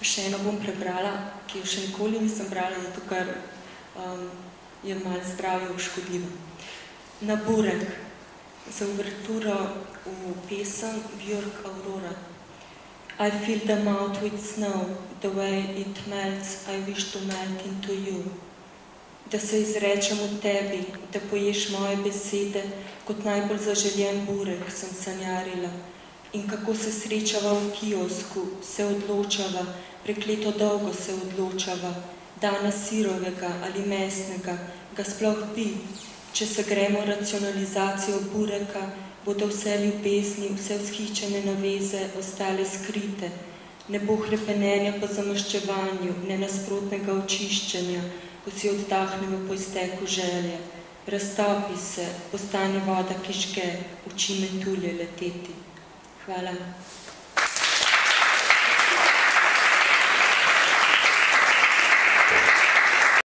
Še eno bom prebrala, ki jo še nikoli nisem brala, zato ker je malo zdravju škodljivo. Na burek, za uverturo v pesem Björk Aurora. I fill the mouth with snow, the way it melts, I wish to melt into you. Da se izrečem v tebi, da poješ moje besede, kot najbolj zaželjen burek sem sanjarila. In kako se srečava v kiosku, se odločava, prekleto dolgo se odločava, dana sirovega ali mesnega, ga sploh bi. Če se gremo racionalizacijo bureka, bodo vse ljubezni, vse vzhičene naveze ostale skrite. Ne bo hlepenenja po zamaščevanju, ne nasprotnega očiščenja, ko si oddahnemo po izteku želje. Raztopi se, postane voda, ki žge, uči metulje leteti. Hvala.